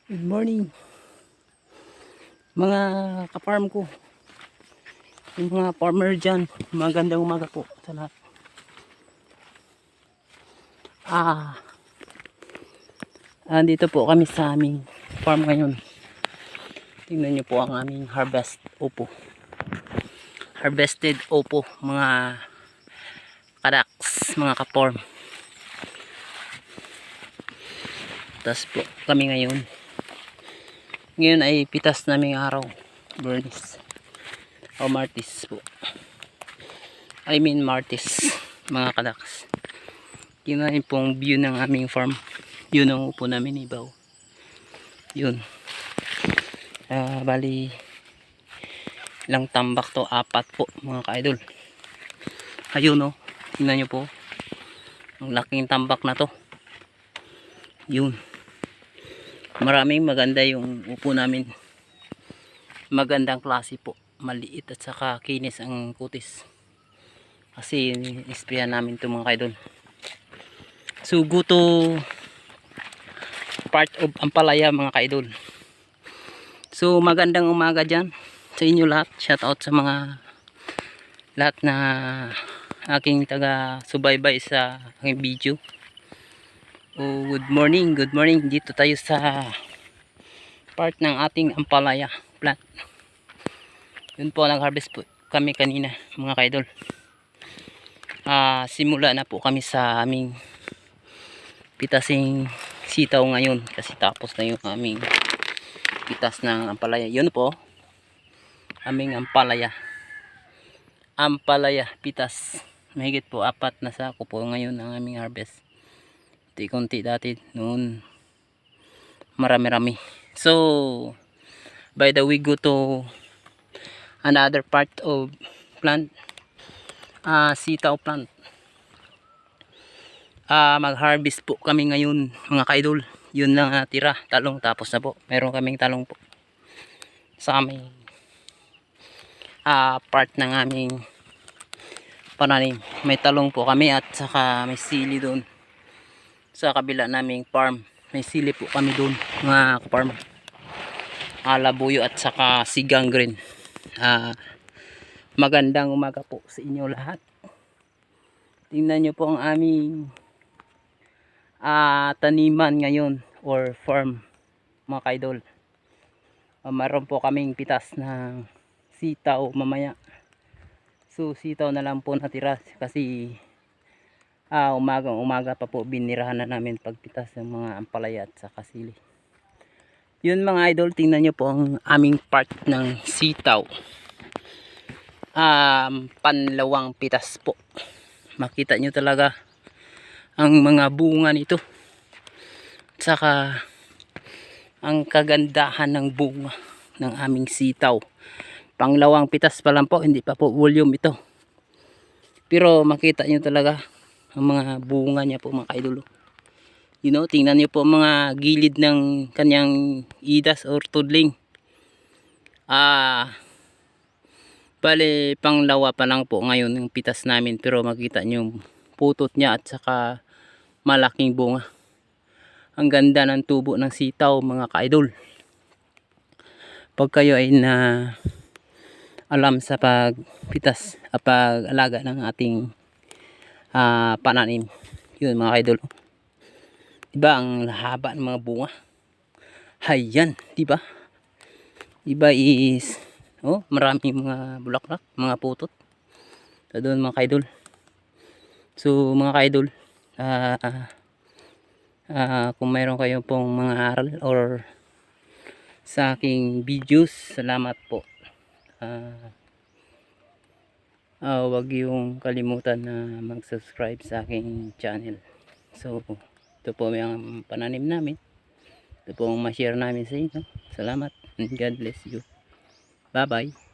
Good morning mga ka-farm ko, yung mga farmer dyan. Magandang umaga po sa lahat. Andito po kami sa aming farm ngayon. Tingnan nyo po ang aming harvested opo mga kadaks, mga ka-farm. Tapos po kami ngayon ay pitas naming araw, Bernice o Martis po, Martis, mga kadaks. Yun pong view ng aming farm. Yun ang upo namin ibaw. Yun. Bali ilang tambak to? 4 po mga ka-idol. Ayun, tingnan nyo po ang laking tambak na to. Yun, maraming maganda yung upo namin. Magandang klase po, maliit at saka kinis ang kutis kasi isprayan namin to mga ka-idol. So go to part of Ampalaya mga ka-idol. So magandang umaga dyan sa inyo lahat. Shout out sa mga lahat na aking taga subaybay sa aking video. Good morning dito tayo sa part ng ating Ampalaya plant. Yun po, nag-harvest po kami kanina mga ka-idol. Simula na po kami sa aming pitasing sitaw ngayon kasi tapos na yung aming pitas ng Ampalaya. Yun po, aming Ampalaya pitas. Mahigit po 4 na sako po ngayon ang aming harvest. Konti dati noon marami-rami. So by the way, go to another part of plant, sitaw plant. Mag-harvest po kami ngayon mga ka-idol. Yun lang tira, talong, tapos na po. Meron kaming talong po sa aming part ng aming pananim. May talong po kami at saka may sili doon sa kabila naming farm. May sili po kami doon mga farm, labuyo at saka sigang green. Magandang umaga po sa inyo lahat. Tingnan nyo po ang aming taniman ngayon or farm mga ka-idol. Meron po kaming pitas ng sitaw mamaya. So sitaw na lang po natira kasi umaga pa po binirahan na namin pagpitas ng mga ampalaya at saka sili. Yun mga idol, tingnan nyo po ang aming part ng sitaw. Panlawang pitas po. Makita nyo talaga ang mga bunga nito at saka ang kagandahan ng bunga ng aming sitaw. Panglawang pitas pa lang po, hindi pa po volume ito, pero makita nyo talaga ang mga bunga niya po mga ka-idol. Tingnan nyo po mga gilid ng kanyang idas or tudling. Bale panglawa pa lang po ngayon yung pitas namin, pero makita nyo putot niya at saka malaking bunga. Ang ganda ng tubo ng sitaw mga ka-idol. Pag kayo ay na alam sa pagpitas, pag-alaga ng ating pananim, yun mga ka-idol, diba ang haba ng mga bunga? Hayan, diba is maraming mga bulaklak, mga putot doon mga ka-idol. So mga ka-idol, kung mayroon kayo pong mga aral or sa aking videos, salamat po. Huwag yung kalimutan na mag-subscribe sa aking channel. So ito po yung pananim namin, ito po ang ma-share namin sa inyo. Salamat and God bless you. Bye bye.